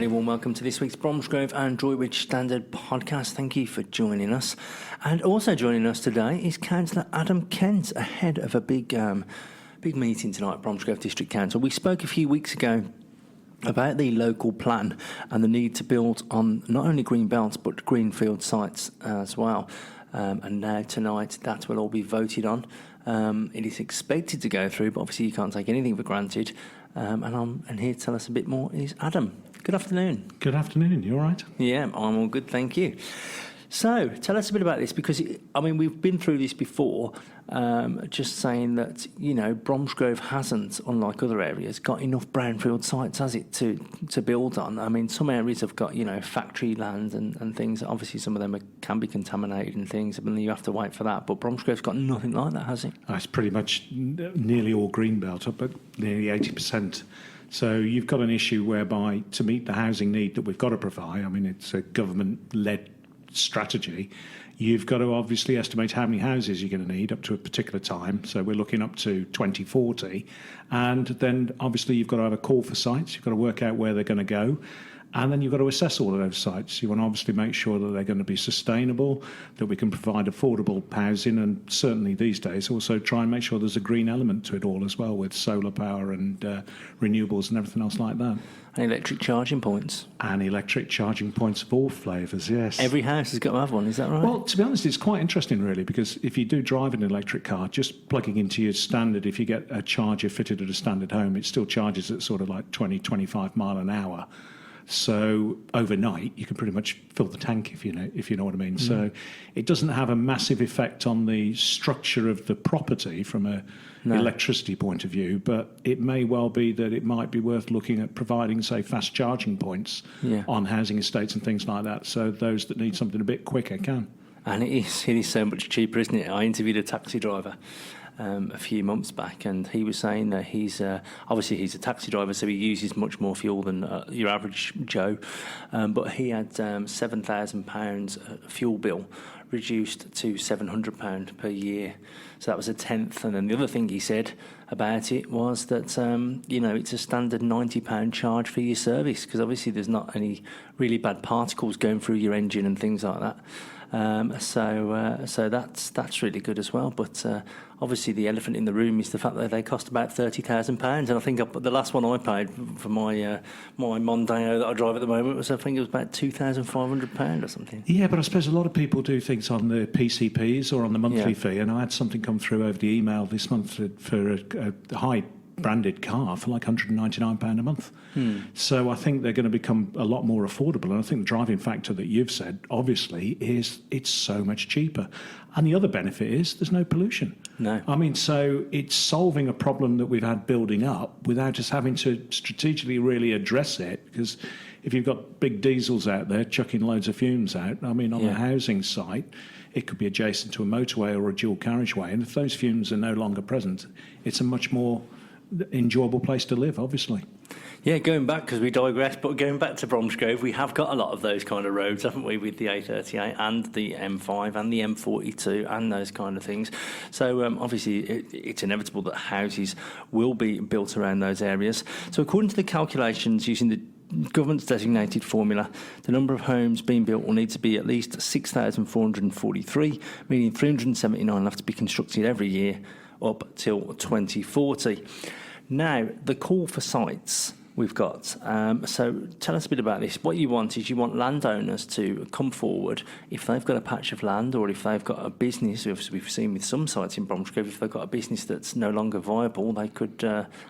very warm welcome to this week's Bromsgrove and Droitwich Standard podcast. Thank you for joining us. And also joining us today is Councillor Adam Kent, ahead of a big meeting tonight at Bromsgrove District Council. We spoke a few weeks ago about the local plan and the need to build on not only green belts but greenfield sites as well. And now tonight that will all be voted on. It is expected to go through, but obviously you can't take anything for granted. And here to tell us a bit more is Adam. Good afternoon. Good afternoon. You all right? Yeah, I'm all good, thank you. So, tell us a bit about this, because, we've been through this before, just saying that, Bromsgrove hasn't, unlike other areas, got enough brownfield sites, has it, to build on? Some areas have got, factory land and things. Obviously, some of them can be contaminated and things, and you have to wait for that. But Bromsgrove's got nothing like that, has it? It's pretty much nearly all greenbelt, up at nearly 80%. So you've got an issue whereby, to meet the housing need that we've got to provide, it's a government-led strategy, you've got to obviously estimate how many houses you're going to need up to a particular time. So we're looking up to 2040. And then obviously you've got to have a call for sites. You've got to work out where they're going to go. And then you've got to assess all of those sites. You want to obviously make sure that they're going to be sustainable, that we can provide affordable housing, and certainly these days also try and make sure there's a green element to it all as well, with solar power and renewables and everything else like that. And electric charging points. And electric charging points of all flavours, yes. Every house has got to have one, is that right? Well, to be honest, it's quite interesting, really, because if you do drive an electric car, just plugging into your standard, if you get a charger fitted at a standard home, it still charges at sort of like 20, 25 mile an hour. So overnight, you can pretty much fill the tank, if you know what I mean. Mm. So it doesn't have a massive effect on the structure of the property from a electricity point of view, but it may well be that it might be worth looking at providing, say, fast charging points on housing estates and things like that, so those that need something a bit quicker can. And it is so much cheaper, isn't it? I interviewed a taxi driver a few months back, and he was saying that he's a taxi driver, so he uses much more fuel than your average Joe, but he had £7,000 fuel bill reduced to £700 per year, so that was a tenth. And then the other thing he said about it was that it's a standard £90 charge for your service, because obviously there's not any really bad particles going through your engine and things like that. So that's really good as well. But obviously the elephant in the room is the fact that they cost about £30,000. And I think the last one I paid for my Mondeo that I drive at the moment was, I think it was about £2,500 or something. Yeah, but I suppose a lot of people do things on the PCPs or on the monthly fee. And I had something come through over the email this month for a high branded car for like £199 a month. So I think they're going to become a lot more affordable, and I think the driving factor that you've said obviously is it's so much cheaper. And the other benefit is there's no pollution. No. So it's solving a problem that we've had building up without us having to strategically really address it, because if you've got big diesels out there chucking loads of fumes out, on a housing site, it could be adjacent to a motorway or a dual carriageway, and if those fumes are no longer present, it's a much more enjoyable place to live, obviously. Yeah, going back, because we digress, but going back to Bromsgrove, we have got a lot of those kind of roads, haven't we, with the A38 and the M5 and the M42 and those kind of things. So obviously it's inevitable that houses will be built around those areas. So according to the calculations using the government's designated formula, the number of homes being built will need to be at least 6,443, meaning 379 will have to be constructed every year up till 2040. Now, the call for sites we've got. So tell us a bit about this. What you want is you want landowners to come forward if they've got a patch of land, or if they've got a business. We've seen with some sites in Bromsgrove, if they've got a business that's no longer viable, they could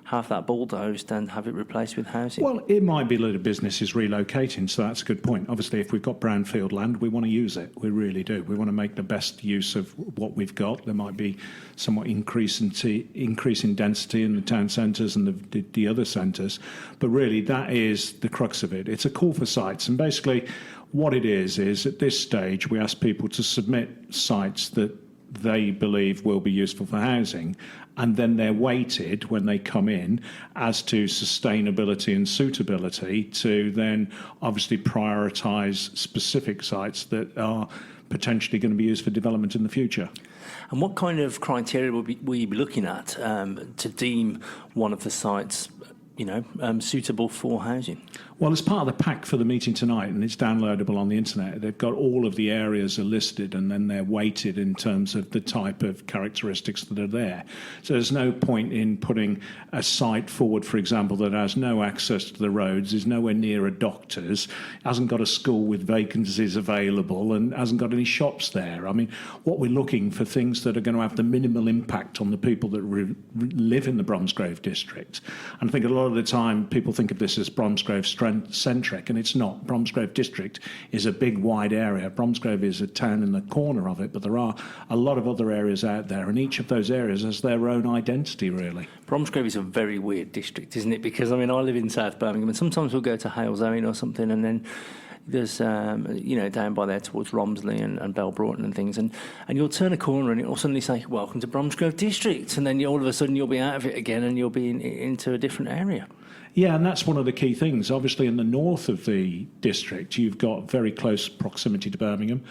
have that bulldozed and have it replaced with housing. Well, it might be that a business is relocating, so that's a good point. Obviously, if we've got brownfield land, we want to use it. We really do. We want to make the best use of what we've got. There might be somewhat increase in density in the town centres and the other centres, but really that is the crux of it. It's a call for sites, and basically what it is at this stage we ask people to submit sites that they believe will be useful for housing, and then they're weighted when they come in as to sustainability and suitability to then obviously prioritise specific sites that are potentially going to be used for development in the future. And what kind of criteria will you be looking at to deem one of the sites suitable for housing. Well, as part of the pack for the meeting tonight, and it's downloadable on the internet, they've got all of the areas are listed and then they're weighted in terms of the type of characteristics that are there. So there's no point in putting a site forward, for example, that has no access to the roads, is nowhere near a doctor's, hasn't got a school with vacancies available and hasn't got any shops there. I mean, what we're looking for things that are going to have the minimal impact on the people that live in the Bromsgrove district. And I think a lot of the time people think of this as Bromsgrove centric, and it's not. Bromsgrove district is a big, wide area. Bromsgrove is a town in the corner of it, but there are a lot of other areas out there, and each of those areas has their own identity, really. Bromsgrove is a very weird district, isn't it? Because, I live in South Birmingham, and sometimes we'll go to Halesowen or something, and then there's, down by there towards Romsley and Bell Broughton and things, and you'll turn a corner and it'll suddenly say, welcome to Bromsgrove District, and then all of a sudden you'll be out of it again and you'll be into a different area. Yeah, and that's one of the key things. Obviously, in the north of the district, you've got very close proximity to Birmingham,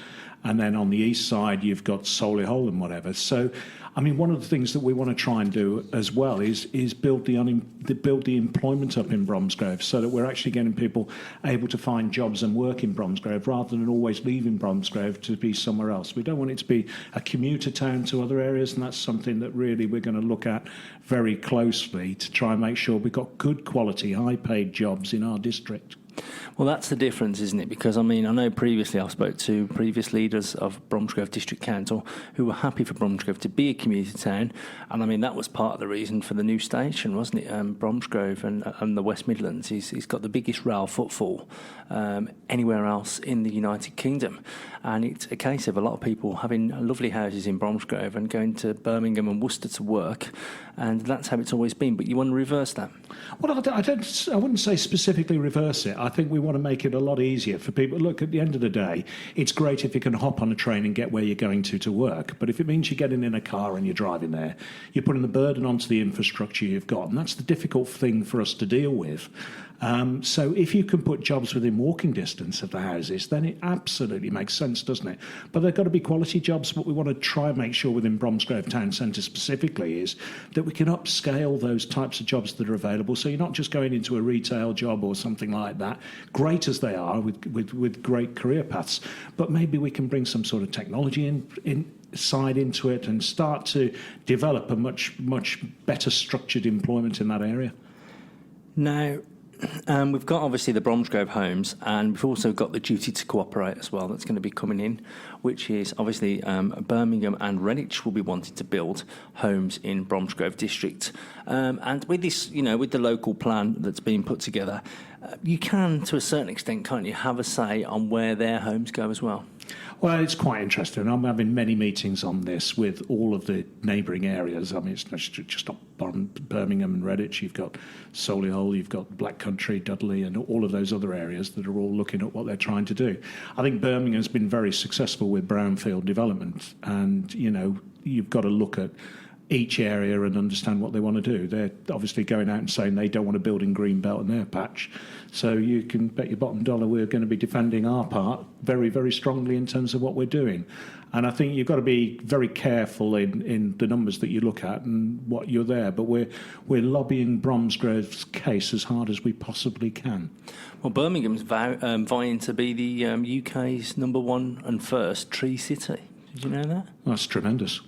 and then on the east side, you've got Solihull and whatever. So, one of the things that we want to try and do as well is build the employment up in Bromsgrove, so that we're actually getting people able to find jobs and work in Bromsgrove rather than always leaving Bromsgrove to be somewhere else. We don't want it to be a commuter town to other areas, and that's something that really we're going to look at very closely to try and make sure we've got good quality, high-paid jobs in our district. Well, that's the difference, isn't it? Because, I know previously I spoke to previous leaders of Bromsgrove District Council who were happy for Bromsgrove to be a community town. And, that was part of the reason for the new station, wasn't it? Bromsgrove and the West Midlands, he's got the biggest rail footfall anywhere else in the United Kingdom. And it's a case of a lot of people having lovely houses in Bromsgrove and going to Birmingham and Worcester to work. And that's how it's always been. But you want to reverse that? Well, I wouldn't say specifically reverse it. I think we want to make it a lot easier for people. Look, at the end of the day, it's great if you can hop on a train and get where you're going to work. But if it means you're getting in a car and you're driving there, you're putting the burden onto the infrastructure you've got. And that's the difficult thing for us to deal with. So if you can put jobs within walking distance of the houses, then it absolutely makes sense, doesn't it? But they've got to be quality jobs. What we want to try and make sure within Bromsgrove Town Centre specifically is that we can upscale those types of jobs that are available. So you're not just going into a retail job or something like that, great as they are with great career paths, but maybe we can bring some sort of technology side into it and start to develop a much better structured employment in that area. Now, we've got obviously the Bromsgrove Homes, and we've also got the duty to cooperate as well that's going to be coming in, which is obviously Birmingham and Redditch will be wanting to build homes in Bromsgrove District. And with this, with the local plan that's being put together, you can, to a certain extent, can't you, have a say on where their homes go as well? Well, it's quite interesting. I'm having many meetings on this with all of the neighbouring areas. It's just not Birmingham and Redditch. You've got Solihull, you've got Black Country, Dudley, and all of those other areas that are all looking at what they're trying to do. I think Birmingham's been very successful with brownfield development, and, you've got to look at each area and understand what they want to do. They're obviously going out and saying they don't want to build in Greenbelt in their patch. So you can bet your bottom dollar we're going to be defending our part very, very strongly in terms of what we're doing. And I think you've got to be very careful in the numbers that you look at and what you're there. But we're lobbying Bromsgrove's case as hard as we possibly can. Well, Birmingham's vying to be the UK's #1 and first tree city. Did you know that? That's tremendous.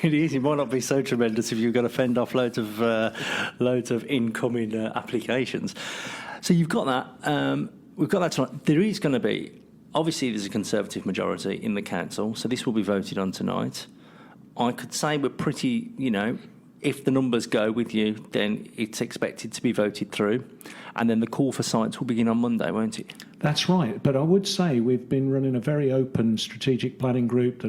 It is. It might not be so tremendous if you've got to fend off loads of incoming applications. So you've got that. We've got that tonight. There is going to be, obviously, there's a Conservative majority in the council, so this will be voted on tonight. I could say we're pretty, if the numbers go with you, then it's expected to be voted through. And then the call for sites will begin on Monday, won't it? That's right. But I would say we've been running a very open strategic planning group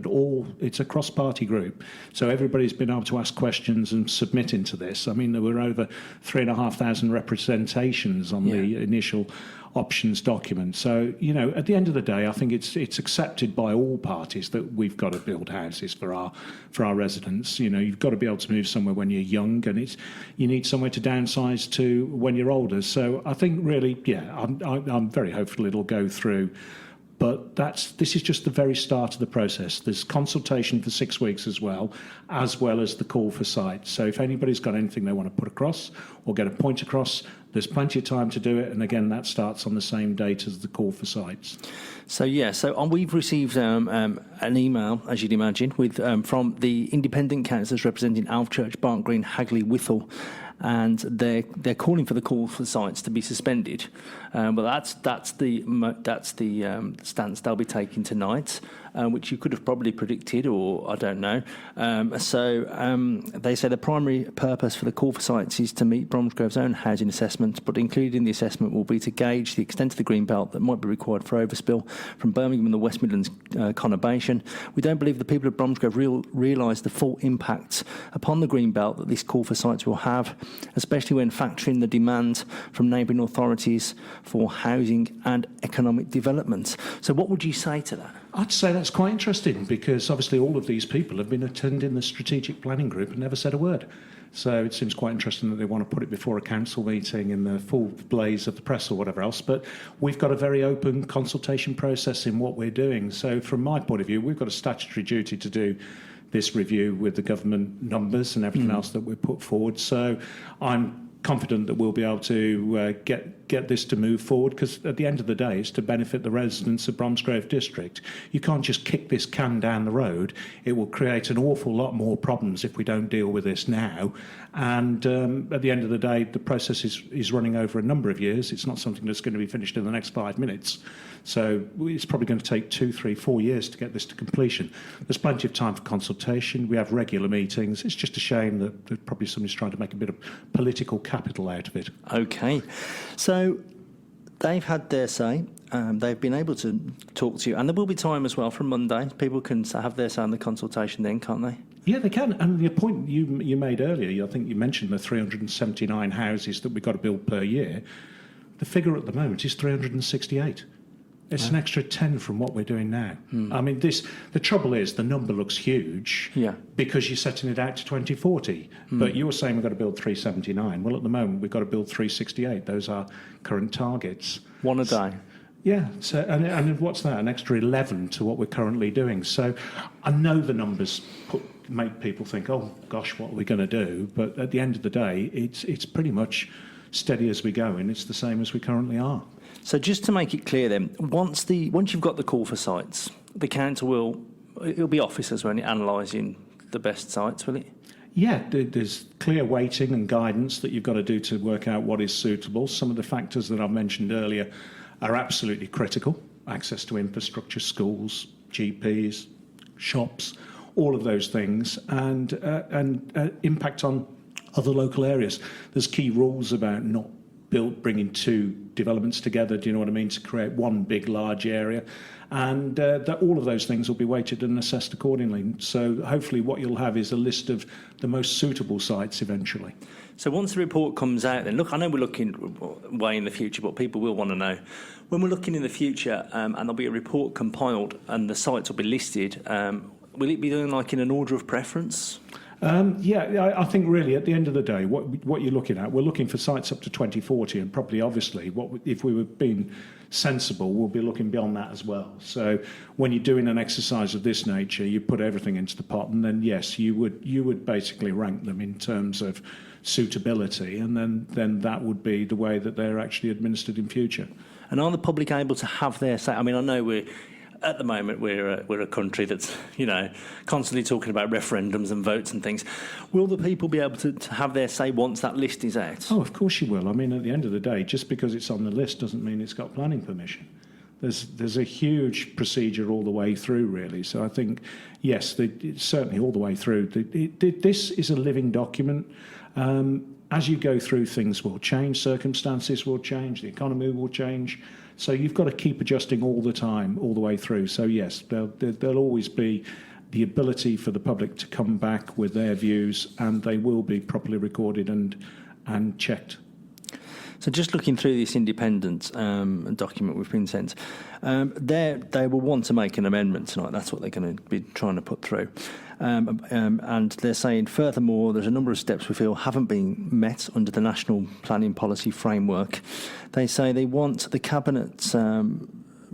it's a cross-party group. So everybody's been able to ask questions and submit into this. There were over 3,500 representations on the initial options document. So, at the end of the day, I think it's accepted by all parties that we've got to build houses for our residents. You've got to be able to move somewhere when you're young, and you need somewhere to downsize to when you're older. So I think really, I'm very hopeful it'll go through But this is just the very start of the process. There's consultation for 6 weeks as well as the call for sites. So if anybody's got anything they want to put across or get a point across, there's plenty of time to do it. And again, that starts on the same date as the call for sites. So we've received an email, as you'd imagine, with from the independent councillors representing Alvechurch, Barnt Green, Hagley, Wythall, and they're calling for the call for sites to be suspended. But that's the stance they'll be taking tonight, which you could have probably predicted, or I don't know. They say the primary purpose for the call for sites is to meet Bromsgrove's own housing assessment, but included in the assessment will be to gauge the extent of the green belt that might be required for overspill from Birmingham and the West Midlands conurbation. We don't believe the people of Bromsgrove realise the full impact upon the green belt that this call for sites will have, especially when factoring the demand from neighbouring authorities for housing and economic development. So what would you say to that? I'd say that's quite interesting, because obviously all of these people have been attending the strategic planning group and never said a word. So it seems quite interesting that they want to put it before a council meeting in the full blaze of the press or whatever else. But we've got a very open consultation process in what we're doing. So from my point of view, we've got a statutory duty to do this review with the government numbers and everything else that we put forward. So I'm confident that we'll be able to get this to move forward, because at the end of the day, it's to benefit the residents of Bromsgrove District. You can't just kick this can down the road. It will create an awful lot more problems if we don't deal with this now. And at the end of the day, the process is running over a number of years. It's not something that's going to be finished in the next 5 minutes. So it's probably going to take 2, 3, 4 years to get this to completion. There's plenty of time for consultation. We have regular meetings. It's just a shame that probably somebody's trying to make a bit of political capital out of it. Okay. So they've had their say. They've been able to talk to you. And there will be time as well from Monday. People can have their say in the consultation then, can't they? Yeah, they can. And the point you made earlier, I think you mentioned the 379 houses that we've got to build per year. The figure at the moment is 368. It's an extra 10 from what we're doing now. I mean, the trouble is the number looks huge because you're setting it out to 2040. But you were saying we've got to build 379. Well, at the moment, we've got to build 368. Those are current targets. One a day. Yeah. So, and what's that? An extra 11 to what we're currently doing. So I know the numbers make people think, oh, gosh, what are we going to do? But at the end of the day, it's pretty much steady as we go, and it's the same as we currently are. So just to make it clear then, once you've got the call for sites, the council it'll be officers when you're analysing the best sites, will it? Yeah, there's clear weighting and guidance that you've got to do to work out what is suitable. Some of the factors that I've mentioned earlier are absolutely critical. Access to infrastructure, schools, GPs, shops, all of those things, and impact on other local areas. There's key rules about not bringing two developments together, do you know what I mean, to create one big, large area. And that all of those things will be weighted and assessed accordingly. So hopefully what you'll have is a list of the most suitable sites eventually. So once the report comes out, then look, I know we're looking way in the future, but people will want to know. When we're looking in the future and there'll be a report compiled and the sites will be listed, will it be done like in an order of preference? I think really at the end of the day, what you're looking at, we're looking for sites up to 2040, and probably obviously, if we were being sensible, we'll be looking beyond that as well. So when you're doing an exercise of this nature, you put everything into the pot, and then yes, you would basically rank them in terms of suitability, and then that would be the way that they're actually administered in future. And are the public able to have their say? I mean, I know at the moment, we're a country that's, constantly talking about referendums and votes and things. Will the people be able to have their say once that list is out? Oh, of course you will. I mean, at the end of the day, just because it's on the list doesn't mean it's got planning permission. There's a huge procedure all the way through, really. So I think, yes, certainly all the way through. This is a living document. As you go through, things will change, circumstances will change, the economy will change. So you've got to keep adjusting all the time, all the way through. So yes, there'll always be the ability for the public to come back with their views, and they will be properly recorded and checked. So just looking through this independent document we've been sent, they will want to make an amendment tonight. That's what they're going to be trying to put through. And they're saying, furthermore, there's a number of steps we feel haven't been met under the National Planning Policy Framework. They say they want the Cabinet's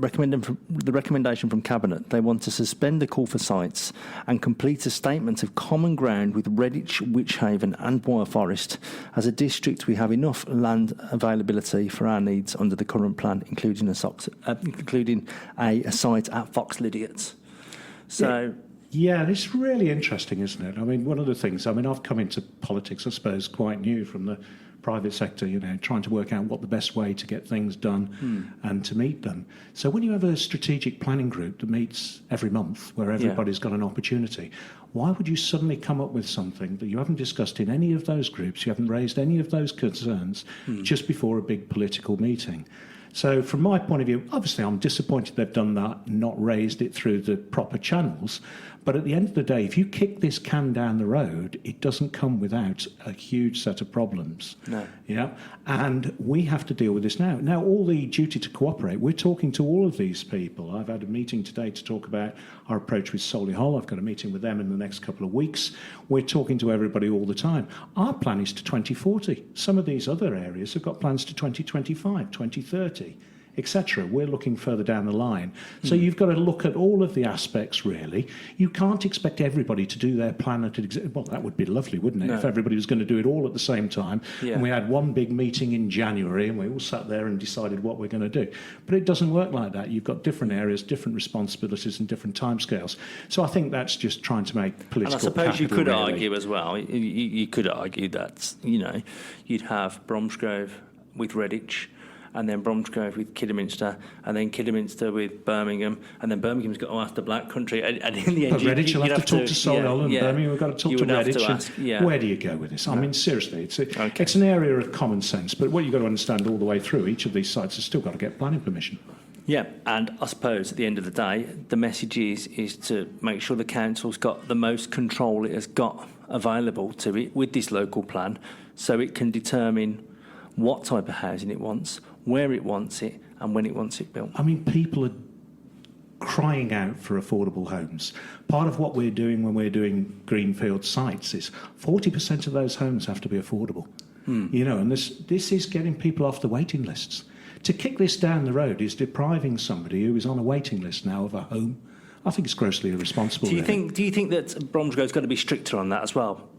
recommendation from Cabinet, they want to suspend the call for sites and complete a statement of common ground with Redditch, Wychhaven and Wythall Forest. As a district, we have enough land availability for our needs under the current plan, including a site at Fox Lydiates. So... Yeah, it's really interesting, isn't it? I mean, one of the things, I've come into politics, I suppose, quite new from the private sector, trying to work out what the best way to get things done and to meet them. So when you have a strategic planning group that meets every month where everybody's got an opportunity, why would you suddenly come up with something that you haven't discussed in any of those groups, you haven't raised any of those concerns just before a big political meeting? So from my point of view, obviously I'm disappointed they've done that, not raised it through the proper channels. But at the end of the day, if you kick this can down the road, it doesn't come without a huge set of problems. No. Yeah, and we have to deal with this now. Now, all the duty to cooperate, we're talking to all of these people. I've had a meeting today to talk about our approach with Solihull. I've got a meeting with them in the next couple of weeks. We're talking to everybody all the time. Our plan is to 2040. Some of these other areas have got plans to 2025, 2030. etc. We're looking further down the line. So you've got to look at all of the aspects, really. You can't expect everybody to do their plan at well, that would be lovely, wouldn't it? No. If everybody was going to do it all at the same time. Yeah. And we had one big meeting in January and we all sat there and decided what we're going to do. But it doesn't work like that. You've got different areas, different responsibilities and different timescales. So I think that's just trying to make political capital. And I suppose you could really argue as well, you could argue that, you'd have Bromsgrove with Redditch, and then Bromsgrove with Kidderminster, and then Kidderminster with Birmingham, and then Birmingham's got to ask the Black Country, and in the end, Redditch will have to talk to Solihull, and Birmingham, we've got to talk to Redditch. Where do you go with this? I mean, seriously, it's an area of common sense, but what you've got to understand all the way through, each of these sites has still got to get planning permission. Yeah, and I suppose at the end of the day, the message is to make sure the council's got the most control it has got available to it with this local plan, so it can determine what type of housing it wants, where it wants it, and when it wants it built. I mean, people are crying out for affordable homes. Part of what we're doing when we're doing greenfield sites is 40% of those homes have to be affordable. And this is getting people off the waiting lists. To kick this down the road is depriving somebody who is on a waiting list now of a home. I think it's grossly irresponsible. Do you think that Bromsgrove's got to be stricter on that as well?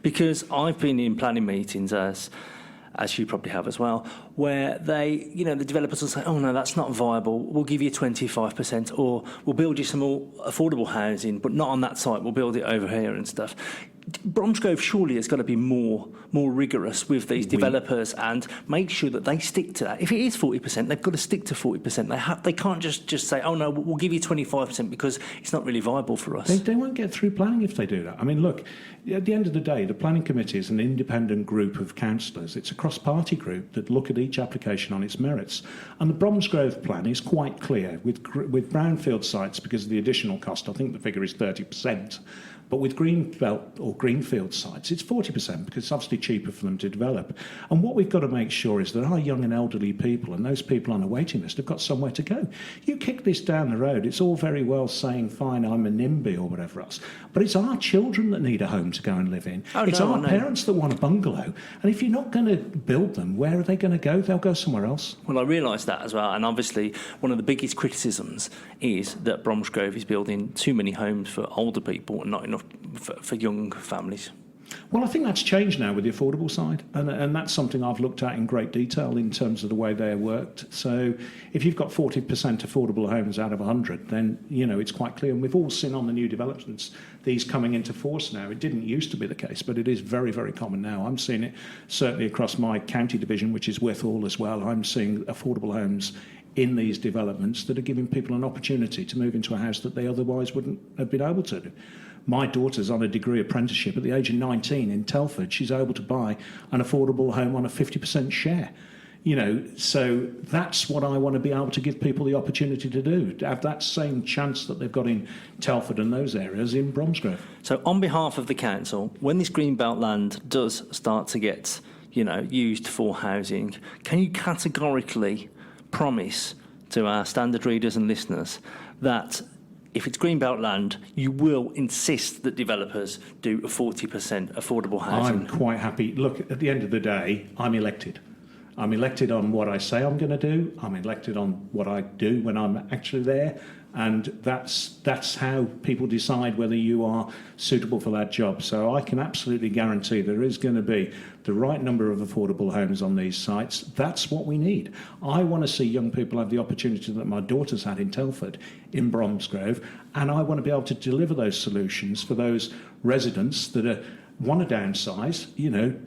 Because I've been in planning meetings as you probably have as well, where they, the developers will say, oh no, that's not viable, we'll give you 25%, or we'll build you some more affordable housing, but not on that site, we'll build it over here and stuff. Bromsgrove surely has got to be more rigorous with these developers and make sure that they stick to that. If it is 40%, they've got to stick to 40%. They can't just say, oh no, we'll give you 25% because it's not really viable for us. They won't get through planning if they do that. I mean, look, at the end of the day, the planning committee is an independent group of councillors. It's a cross-party group that look at each application on its merits. And the Bromsgrove plan is quite clear. With brownfield sites, because of the additional cost, I think the figure is 30%. But with greenbelt or greenfield sites, it's 40% because it's obviously cheaper for them to develop. And what we've got to make sure is that our young and elderly people and those people on a waiting list have got somewhere to go. You kick this down the road, it's all very well saying, fine, I'm a NIMBY or whatever else. But it's our children that need a home to go and live in. It's our parents that want a bungalow. And if you're not going to build them, where are they going to go? They'll go somewhere else. Well, I realise that as well. And obviously, one of the biggest criticisms is that Bromsgrove is building too many homes for older people and not enough for young families. Well, I think that's changed now with the affordable side, and that's something I've looked at in great detail in terms of the way they're worked. So if you've got 40% affordable homes out of 100, then, it's quite clear. And we've all seen on the new developments, these coming into force now. It didn't used to be the case, but it is very, very common now. I'm seeing it certainly across my county division, which is Wythall as well. I'm seeing affordable homes in these developments that are giving people an opportunity to move into a house that they otherwise wouldn't have been able to do. My daughter's on a degree apprenticeship at the age of 19 in Telford. She's able to buy an affordable home on a 50% share. So that's what I want to be able to give people the opportunity to do, to have that same chance that they've got in Telford and those areas in Bromsgrove. So on behalf of the council, when this greenbelt land does start to get, used for housing, can you categorically promise to our standard readers and listeners that if it's greenbelt land, you will insist that developers do a 40% affordable housing? I'm quite happy. Look, at the end of the day, I'm elected. I'm elected on what I say I'm going to do. I'm elected on what I do when I'm actually there. And that's how people decide whether you are suitable for that job. So I can absolutely guarantee there is going to be the right number of affordable homes on these sites. That's what we need. I want to see young people have the opportunity that my daughter's had in Telford, in Bromsgrove, and I want to be able to deliver those solutions for those residents that want to downsize.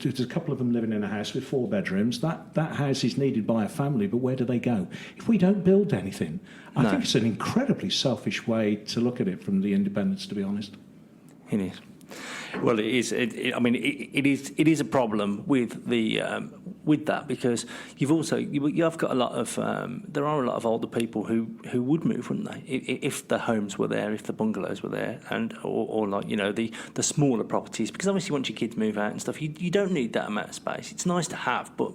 There's a couple of them living in a house with 4 bedrooms. That house is needed by a family, but where do they go? If we don't build anything, I think it's an incredibly selfish way to look at it from the independents, to be honest. It is. Well, it is. It is a problem with with that, because you have got a lot of there are a lot of older people who would move, wouldn't they, if the homes were there, if the bungalows were there, and or like the smaller properties, because obviously once your kids move out and stuff, you don't need that amount of space. It's nice to have, but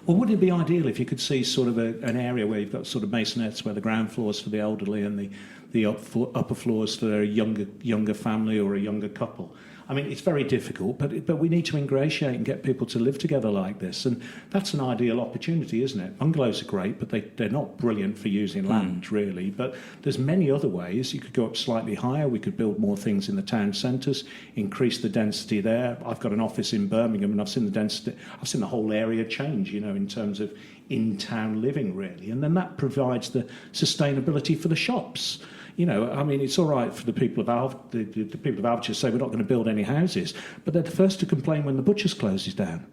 well, wouldn't it be ideal if you could see sort of an area where you've got sort of masonettes, where the ground floors for the elderly and the upper floors for a younger family or a younger couple? I mean, it's very difficult, but we need to ingratiate and get people to live together like this, and that's an ideal opportunity, isn't it? Bungalows are great, but they're not brilliant for using land, really. But there's many other ways. You could go up slightly higher. We could build more things in the town centres, increase the density there. I've got an office in Birmingham, and I've seen the density. I've seen the whole area change, in terms of in-town living, really, and then that provides the sustainability for the shops. It's all right for the people of the people of Alvechurch say we're not going to build any houses, but they're the first to complain when the butcher's closes down.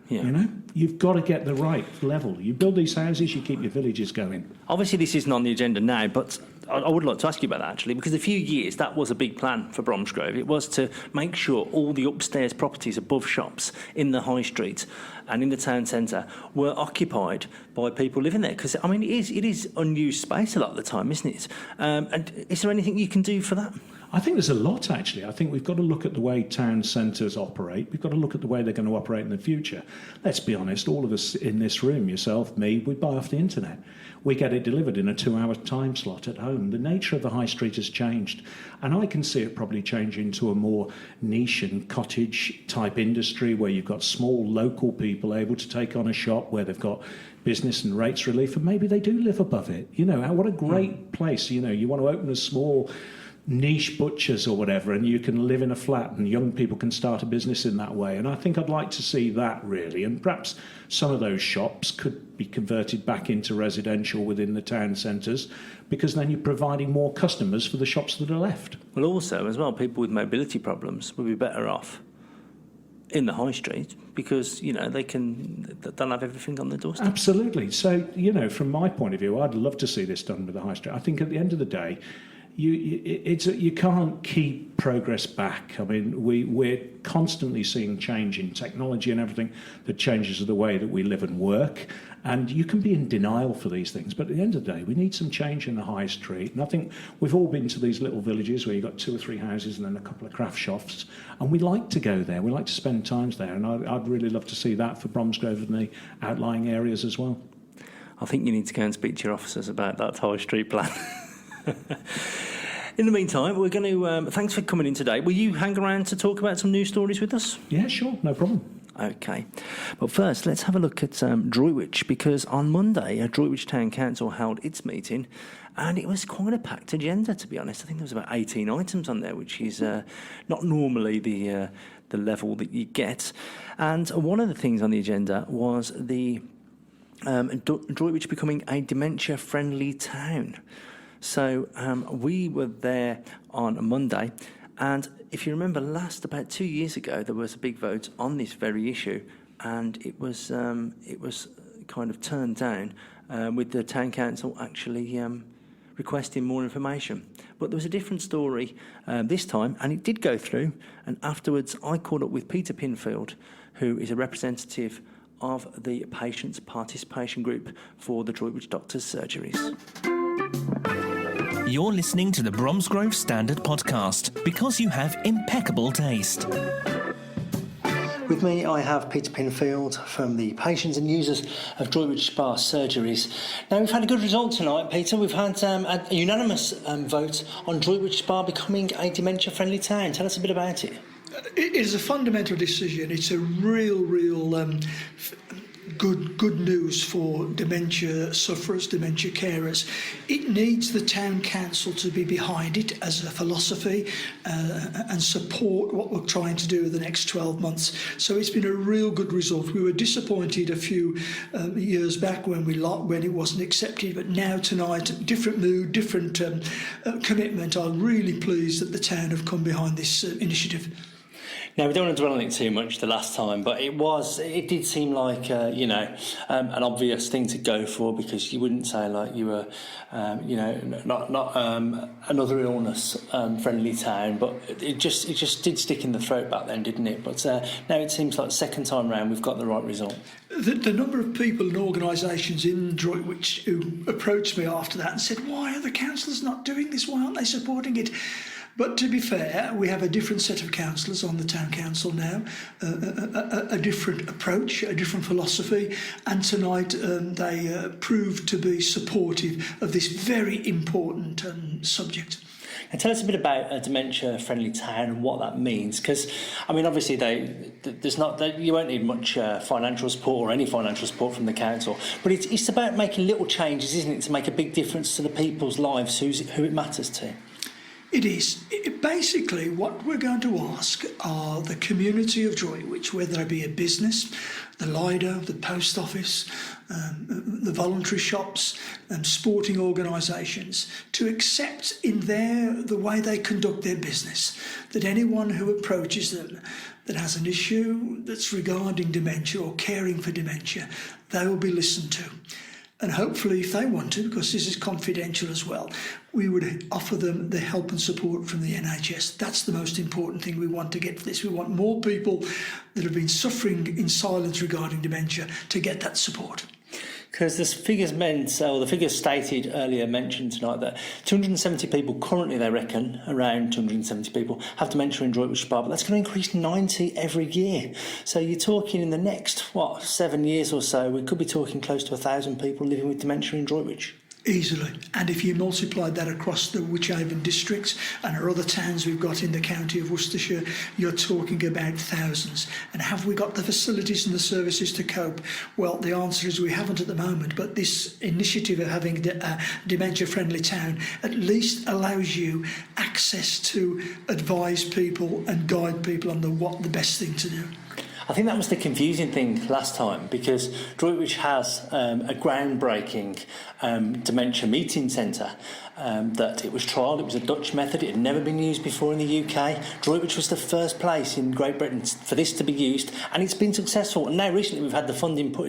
Yeah. You've got to get the right level. You build these houses, you keep your villages going. Obviously, this isn't on the agenda now, but I would like to ask you about that, actually, because a few years that was a big plan for Bromsgrove. It was to make sure all the upstairs properties above shops in the high street and in the town centre were occupied by people living there, because it is unused space a lot of the time, isn't it? And is there anything you can do for that? I think there's a lot, actually. I think we've got to look at the way town centres operate. We've got to look at the way they're going to operate in the future. Let's be honest, all of us in this room, yourself, me, we buy off the internet. We get it delivered in a 2-hour time slot at home. The nature of the high street has changed, and I can see it probably changing to a more niche and cottage type industry where you've got small local people able to take on a shop where they've got business and rates relief, and maybe they do live above it. What a great place. You want to open a small niche butchers or whatever, and you can live in a flat and young people can start a business in that way. And I think I'd like to see that, really, and perhaps some of those shops could be converted back into residential within the town centres, because then you're providing more customers for the shops that are left. Well, also as well, people with mobility problems would be better off in the high street, because they'll have everything on their doorstep. Absolutely. So from my point of view, I'd love to see this done with the high street. I think at the end of the day, you can't keep progress back. We're constantly seeing change in technology and everything that changes the way that we live and work, and you can be in denial for these things, but at the end of the day we need some change in the high street. And I think we've all been to these little villages where you've got 2 or 3 houses and then a couple of craft shops, and we like to go there, we like to spend times there, and I'd really love to see that for Bromsgrove and the outlying areas as well. I think you need to go and speak to your officers about that high street plan. In the meantime, we're going to... thanks for coming in today. Will you hang around to talk about some news stories with us? Yeah, sure, no problem. OK. But first, let's have a look at Droitwich, because on Monday, Droitwich Town Council held its meeting, and it was quite a packed agenda, to be honest. I think there was about 18 items on there, which is not normally the level that you get. And one of the things on the agenda was the Droitwich becoming a dementia-friendly town. So we were there on a Monday, and if you remember, about 2 years ago, there was a big vote on this very issue, and it was kind of turned down with the town council actually requesting more information. But there was a different story this time, and it did go through. And afterwards, I caught up with Peter Pinfield, who is a representative of the Patients Participation Group for the Droitwich Doctors Surgeries. You're listening to the Bromsgrove Standard Podcast because you have impeccable taste. With me, I have Peter Pinfield from the Patients and Users of Droitwich Spa Surgeries. Now, we've had a good result tonight, Peter. We've had a unanimous vote on Droitwich Spa becoming a dementia-friendly town. Tell us a bit about it. It is a fundamental decision. It's a real good news for dementia sufferers, dementia carers. It needs the town council to be behind it as a philosophy and support what we're trying to do in the next 12 months. So it's been a real good result. We were disappointed a few years back when it wasn't accepted, but now tonight, different mood, different commitment. I'm really pleased that the town have come behind this initiative. Now, we don't want to dwell on it too much the last time, but it did seem like, an obvious thing to go for, because you wouldn't say like you were, not another illness friendly town, but it just did stick in the throat back then, didn't it? But now it seems like second time round we've got the right result. The number of people and organisations in Droitwich who approached me after that and said, why are the councillors not doing this? Why aren't they supporting it? But to be fair, we have a different set of councillors on the town council now, a different approach, a different philosophy, and tonight they proved to be supportive of this very important subject. And tell us a bit about a dementia-friendly town and what that means, because I mean, obviously, you won't need much financial support or any financial support from the council, but it's about making little changes, isn't it, to make a big difference to the people's lives who it matters to. It is. Basically, what we're going to ask are the community of Droitwich, whether it be a business, the Lido, the post office, the voluntary shops, sporting organisations, to accept in the way they conduct their business, that anyone who approaches them that has an issue that's regarding dementia or caring for dementia, they will be listened to. And hopefully, if they want to, because this is confidential as well, we would offer them the help and support from the NHS. That's the most important thing we want to get for this. We want more people that have been suffering in silence regarding dementia to get that support. Because the figures stated earlier mentioned tonight that 270 people currently, they reckon, around 270 people have dementia in Droitwich Spa, but that's going to increase 90 every year. So you're talking in the next, 7 years or so, we could be talking close to 1,000 people living with dementia in Droitwich. Easily. And if you multiplied that across the Wythall districts and our other towns we've got in the county of Worcestershire, you're talking about thousands. And have we got the facilities and the services to cope? Well, the answer is we haven't at the moment, but this initiative of having a dementia-friendly town at least allows you access to advise people and guide people on what the best thing to do. I think that was the confusing thing last time, because Droitwich has a groundbreaking dementia meeting centre that it was trialled. It was a Dutch method. It had never been used before in the UK. Droitwich was the first place in Great Britain for this to be used, and it's been successful. And now recently we've had the funding put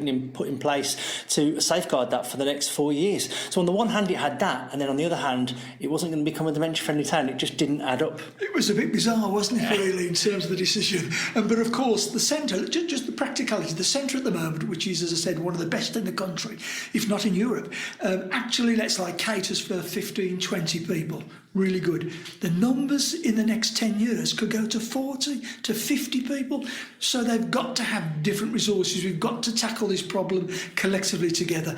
in place to safeguard that for the next 4 years. So on the one hand it had that, and then on the other hand it wasn't going to become a dementia-friendly town. It just didn't add up. It was a bit bizarre, wasn't it, really, in terms of the decision. But of course the centre, just the practicality, the centre at the moment, which is, as I said, one of the best in the country, if not in Europe, actually caters for 15, 20 people. Really good. The numbers in the next 10 years could go to 40 to 50 people. So they've got to have different resources. We've got to tackle this problem collectively together.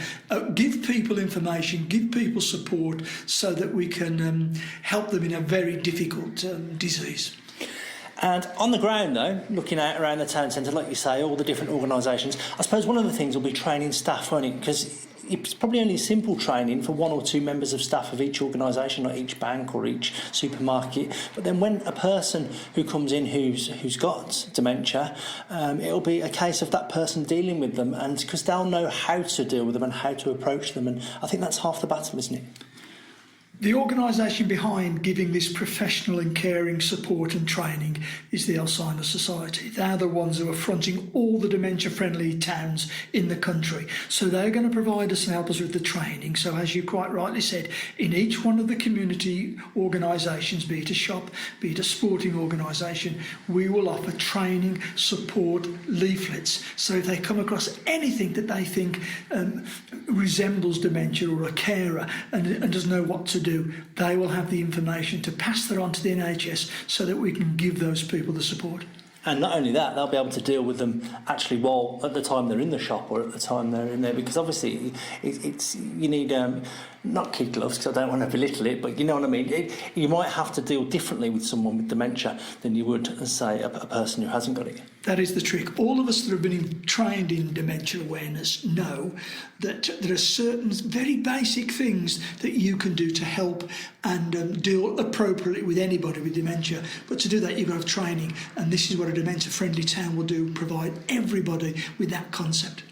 Give people information, give people support so that we can help them in a very difficult disease. And on the ground, though, looking out around the town centre, like you say, all the different organisations, I suppose one of the things will be training staff, won't it? Because it's probably only simple training for 1 or 2 members of staff of each organisation, like each bank or each supermarket. But then when a person who comes in who's got dementia, it'll be a case of that person dealing with them, and because they'll know how to deal with them and how to approach them. And I think that's half the battle, isn't it? The organisation behind giving this professional and caring support and training is the Alzheimer's Society. They're the ones who are fronting all the dementia-friendly towns in the country. So they're going to provide us and help us with the training. So as you quite rightly said, in each one of the community organisations, be it a shop, be it a sporting organisation, we will offer training, support, leaflets. So if they come across anything that they think resembles dementia or a carer and doesn't know what to do, they will have the information to pass that on to the NHS so that we can give those people the support. And not only that, they'll be able to deal with them actually while at the time they're in the shop or at the time they're in there, because obviously you need not kid gloves, because I don't want to belittle it, but you know what I mean. You might have to deal differently with someone with dementia than you would, say, a person who hasn't got it. That is the trick. All of us that have been trained in dementia awareness know that there are certain very basic things that you can do to help and deal appropriately with anybody with dementia. But to do that, you've got to have training, and this is what a dementia-friendly town will do, provide everybody with that concept.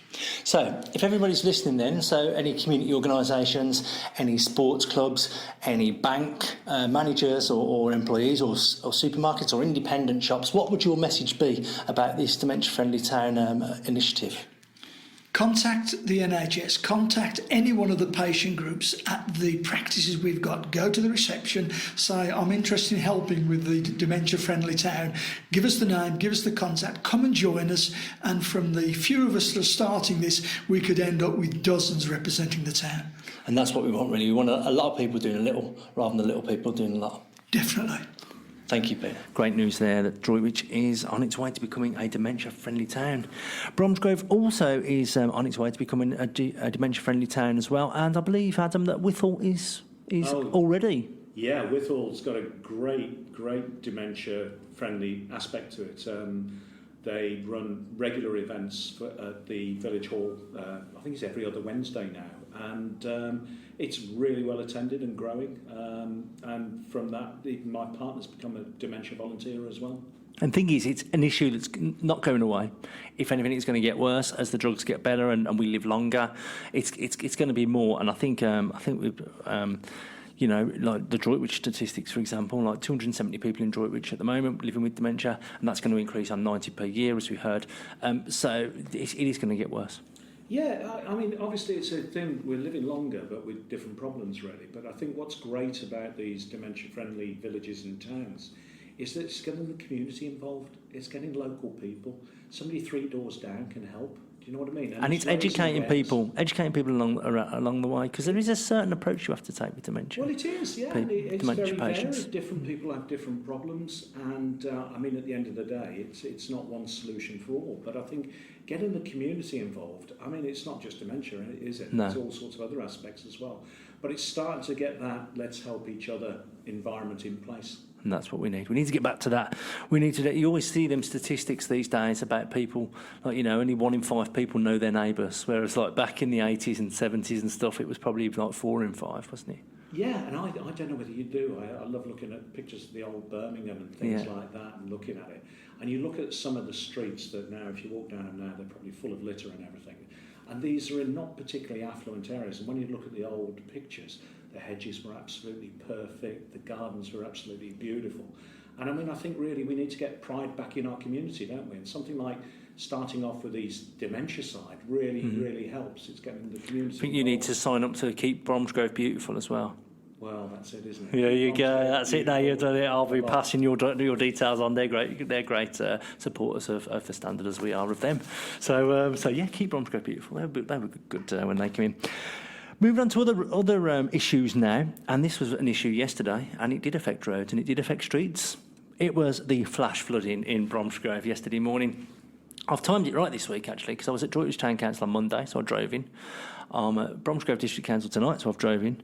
So, if everybody's listening then, so any community organisations, any sports clubs, any bank managers or employees or supermarkets or independent shops, what would your message be about this Dementia Friendly Town initiative? Contact the NHS, contact any one of the patient groups at the practices we've got. Go to the reception, say, I'm interested in helping with the Dementia Friendly Town. Give us the name, give us the contact, come and join us. And from the few of us that are starting this, we could end up with dozens representing the town. And that's what we want, really. We want a lot of people doing a little rather than the little people doing a lot. Definitely. Thank you, Peter. Great news there that Droitwich is on its way to becoming a dementia-friendly town. Bromsgrove also is on its way to becoming a dementia-friendly town as well. And I believe, Adam, that Wythall is already. Yeah, Wythall's got a great dementia-friendly aspect to it. They run regular events at the village hall. I think it's every other Wednesday now, and it's really well attended and growing. And from that, even my partner's become a dementia volunteer as well. And the thing is, it's an issue that's not going away. If anything, it's going to get worse as the drugs get better and we live longer. It's going to be more. And I think we've. You know, like the Droitwich statistics, for example, like 270 people in Droitwich at the moment living with dementia, and that's going to increase on 90 per year, as we heard. So it is going to get worse. Yeah, I mean, obviously it's a thing, we're living longer, but with different problems, really. But I think what's great about these dementia-friendly villages and towns is that it's getting the community involved, it's getting local people. Somebody 3 doors down can help. Do you know what I mean? And it's educating people along the way, because there is a certain approach you have to take with dementia. Well, it is, yeah. It's very varied. Different people have different problems, and I mean, at the end of the day, it's not one solution for all. But I think getting the community involved, I mean, it's not just dementia, is it? No. It's all sorts of other aspects as well. But it's starting to get that let's help each other environment in place. And that's what we need. We need to get back to that. We need to. You always see them statistics these days about people, like, you know, only 1 in 5 people know their neighbours, whereas like back in the 80s and 70s and stuff, it was probably like 4 in 5, wasn't it? Yeah, and I don't know whether you do. I love looking at pictures of the old Birmingham and things like that and looking at it. And you look at some of the streets that now, if you walk down them now, they're probably full of litter and everything. And these are in not particularly affluent areas. And when you look at the old pictures, the hedges were absolutely perfect, the gardens were absolutely beautiful. And I mean, I think really we need to get pride back in our community, don't we? And something like starting off with these dementia side really helps. It's getting the community. I think you need to sign up to keep Bromsgrove beautiful as well. Well, that's it, isn't it? Yeah, you go. That's it. Now you've done it. I'll be passing your details on. They're great. They're great supporters of the standard as we are of them. So yeah, keep Bromsgrove beautiful. They were good when they came in. Moving on to other issues now, and this was an issue yesterday, and it did affect roads and it did affect streets. It was the flash flooding in Bromsgrove yesterday morning. I've timed it right this week, actually, because I was at Droitwich Town Council on Monday, so I drove in. I'm at Bromsgrove District Council tonight, so I've driven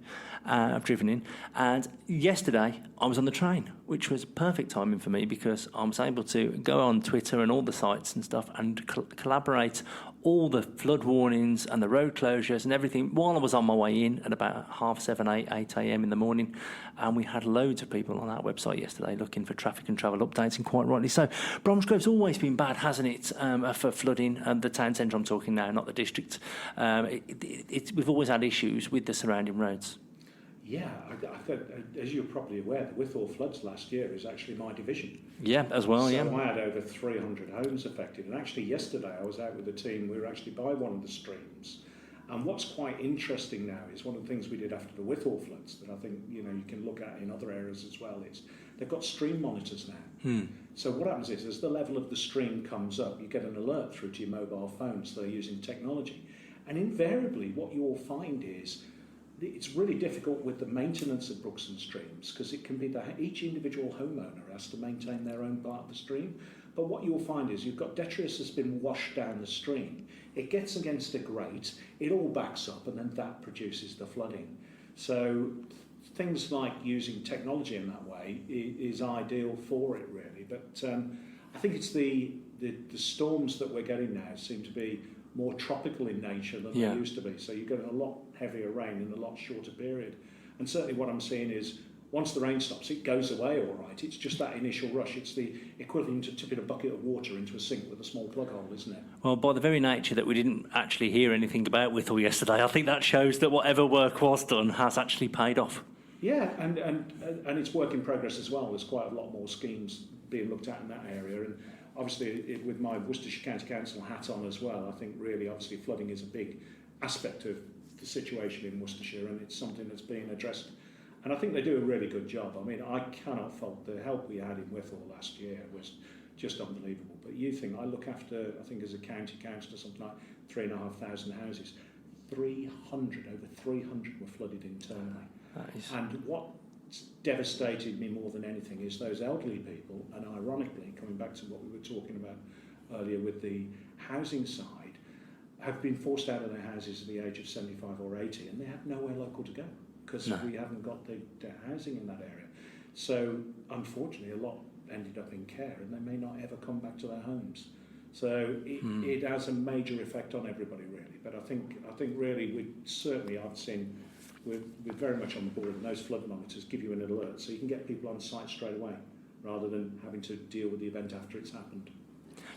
in. And yesterday, I was on the train, which was perfect timing for me because I was able to go on Twitter and all the sites and stuff and collaborate all the flood warnings and the road closures and everything while I was on my way in at about 7:30, 8 a.m. in the morning. And we had loads of people on our website yesterday looking for traffic and travel updates, and quite rightly so. Bromsgrove's always been bad, hasn't it, for flooding? The town centre I'm talking now, not the district. We've always had issues with the surrounding roads. Yeah, as you're probably aware, the Wythall floods last year is actually my division. Yeah, as well, So I had over 300 homes affected. And actually yesterday I was out with the team, we were actually by one of the streams. And what's quite interesting now is one of the things we did after the Wythall floods that I think you can look at in other areas as well is they've got stream monitors now. So what happens is as the level of the stream comes up, you get an alert through to your mobile phone, so they're using technology. And invariably what you'll find is it's really difficult with the maintenance of brooks and streams because it can be that each individual homeowner has to maintain their own part of the stream. But what you'll find is you've got detritus that's been washed down the stream. It gets against a grate, it all backs up, and then that produces the flooding. So things like using technology in that way is ideal for it, really. But I think it's the storms that we're getting now seem to be more tropical in nature than they used to be. So you're getting a lot heavier rain in a lot shorter period. And certainly what I'm seeing is once the rain stops, it goes away all right. It's just that initial rush. It's the equivalent of tipping a bucket of water into a sink with a small plug hole, isn't it? Well, by the very nature that we didn't actually hear anything about Wythall yesterday, I think that shows that whatever work was done has actually paid off. Yeah, and it's work in progress as well. There's quite a lot more schemes being looked at in that area. And obviously, with my Worcestershire County Council hat on as well, I think really, obviously, flooding is a big aspect of the situation in Worcestershire, and it's something that's being addressed. And I think they do a really good job. I mean, I cannot fault the help we had in Wythall last year was just unbelievable. But you think, I look after, I think as a county councillor, something like 3,500 houses. 300, over 300 were flooded internally. And what devastated me more than anything is those elderly people, and ironically, coming back to what we were talking about earlier with the housing side, have been forced out of their houses at the age of 75 or 80, and they have nowhere local to go because we haven't got the housing in that area. So unfortunately, a lot ended up in care, and they may not ever come back to their homes. So it has a major effect on everybody, really. But I think really, we're very much on board, and those flood monitors give you an alert, so you can get people on site straight away, rather than having to deal with the event after it's happened.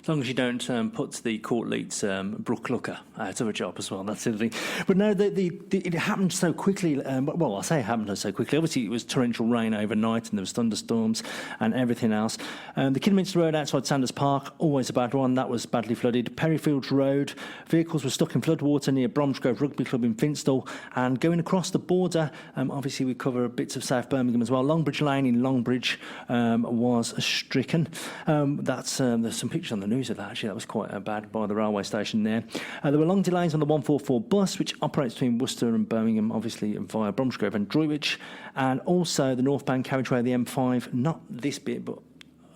As long as you don't put the Courtleight's Brook Looker out of a job as well, that's the thing. But no, it happened so quickly. Well, I say it happened so quickly. Obviously, it was torrential rain overnight, and there was thunderstorms and everything else. The Kidderminster Road outside Sanders Park, always a bad one. That was badly flooded. Perryfields Road, vehicles were stuck in floodwater near Bromsgrove Rugby Club in Pinfield. And going across the border, obviously we cover bits of South Birmingham as well. Longbridge Lane in Longbridge was stricken. There's some pictures on the news of that, actually. That was quite bad by the railway station there. There were long delays on the 144 bus, which operates between Worcester and Birmingham, obviously via Bromsgrove and Droitwich, and also the northbound carriageway of the M5, not this bit, but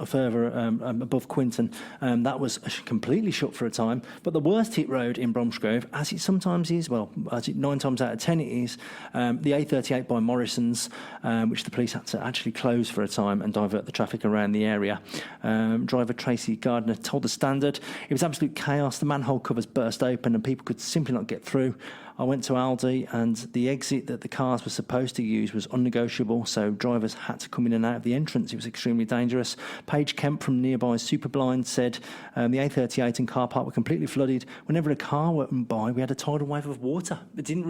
further above Quinton, that was completely shut for a time. But the worst hit road in Bromsgrove, as it sometimes is, well, as it 9 times out of 10 it is, the A38 by Morrison's, which the police had to actually close for a time and divert the traffic around the area. Driver Tracy Gardner told The Standard, it was absolute chaos. The manhole covers burst open and people could simply not get through. I went to Aldi, and the exit that the cars were supposed to use was unnegotiable, so drivers had to come in and out of the entrance. It was extremely dangerous. Paige Kemp from nearby Superblind said the A38 and car park were completely flooded. Whenever a car went by, we had a tidal wave of water. It didn't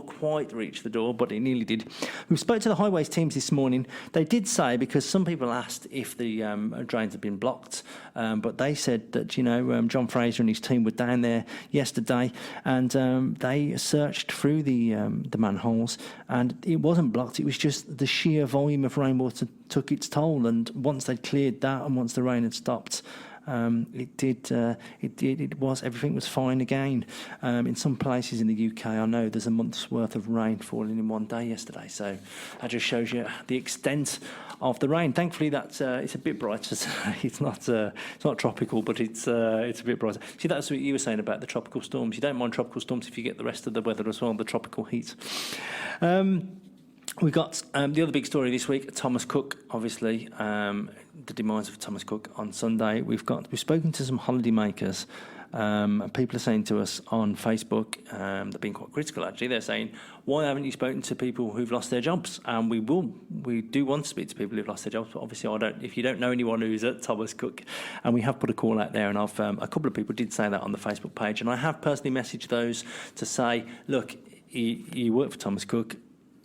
quite reach the door, but it nearly did. We spoke to the highways teams this morning. They did say, because some people asked if the drains had been blocked, but they said that, John Fraser and his team were down there yesterday, and they searched through the manholes, and it wasn't blocked. It was just the sheer volume of rainwater took its toll, and once they'd cleared that and once the rain had stopped, everything was fine again. In some places in the UK, I know there's a month's worth of rain falling in one day yesterday, so that just shows you the extent of the rain. Thankfully, it's a bit brighter. It's not tropical, but it's a bit brighter. See, that's what you were saying about the tropical storms. You don't mind tropical storms if you get the rest of the weather as well, the tropical heat. We've got the other big story this week, Thomas Cook, obviously, the demise of Thomas Cook on Sunday. We've spoken to some holiday makers. People are saying to us on Facebook, they've been quite critical actually. They're saying, why haven't you spoken to people who've lost their jobs? And we do want to speak to people who've lost their jobs, but obviously if you don't know anyone who's at Thomas Cook, and we have put a call out there, and a couple of people did say that on the Facebook page, and I have personally messaged those to say, look, you work for Thomas Cook,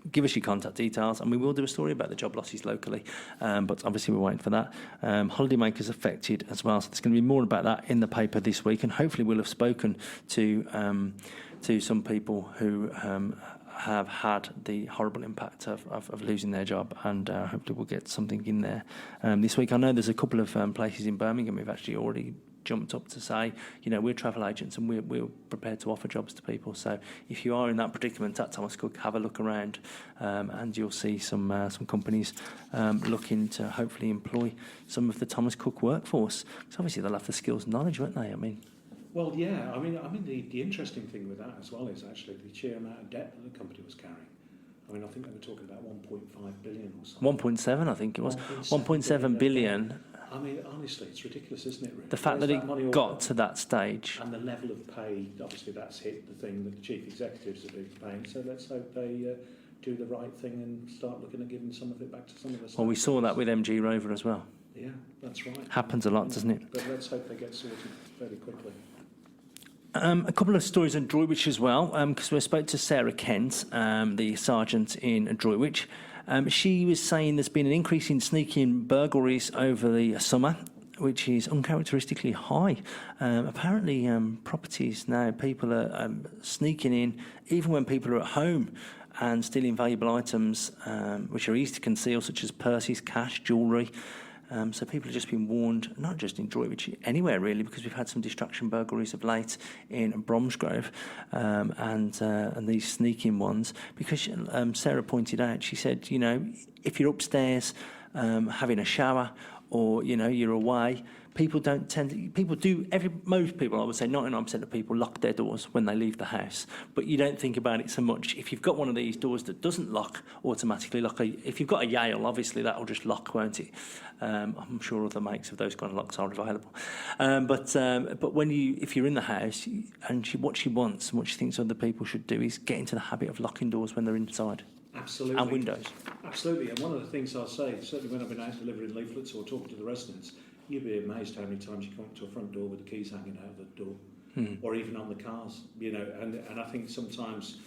give us your contact details, and we will do a story about the job losses locally. But obviously we're waiting for that. Holidaymakers affected as well, so there's going to be more about that in the paper this week, and hopefully we'll have spoken to some people who have had the horrible impact of losing their job, and hopefully we'll get something in there this week. I know there's a couple of places in Birmingham who've actually already jumped up to say, we're travel agents and we're prepared to offer jobs to people. So if you are in that predicament at Thomas Cook, have a look around, and you'll see some companies looking to hopefully employ some of the Thomas Cook workforce. Because obviously they'll have the skills and knowledge, won't they? Well, yeah. I mean, the interesting thing with that as well is actually the sheer amount of debt that the company was carrying. I think they were talking about 1.5 billion or something. 1.7, I think it was. 1.7 billion. I mean, honestly, it's ridiculous, isn't it, really? The fact that money it all got gone? to that stage. And the level of pay, obviously that's hit the thing that the chief executives are paying, so let's hope they do the right thing and start looking at giving some of it back to some of the staff. Well, we saw that with MG Rover as well. Yeah, that's right. Happens a lot, doesn't it? But let's hope they get sorted fairly quickly. A couple of stories on Droitwich as well, because we spoke to Sarah Kent, the sergeant in Droitwich. She was saying there's been an increase in sneaking burglaries over the summer, which is uncharacteristically high. Apparently, properties now, people are sneaking in, even when people are at home, and stealing valuable items which are easy to conceal, such as purses, cash, jewellery. So people have just been warned, not just in Droitwich, anywhere really, because we've had some distraction burglaries of late in Bromsgrove and these sneaking ones. Because Sarah pointed out, she said, you know, if you're upstairs having a shower or, you know, you're away, people don't tend to, most people, I would say 99% of people lock their doors when they leave the house, but you don't think about it so much. If you've got one of these doors that doesn't automatically lock, if you've got a Yale, obviously that'll just lock, won't it? I'm sure other makes of those kind of locks are available. But if you're in the house and what she wants and what she thinks other people should do is get into the habit of locking doors when they're inside. Absolutely. And windows. Absolutely. And one of the things I'll say, certainly when I've been out delivering leaflets or talking to the residents, you'd be amazed how many times you come up to a front door with the keys hanging out of the door, or even on the cars, you know. And I think sometimes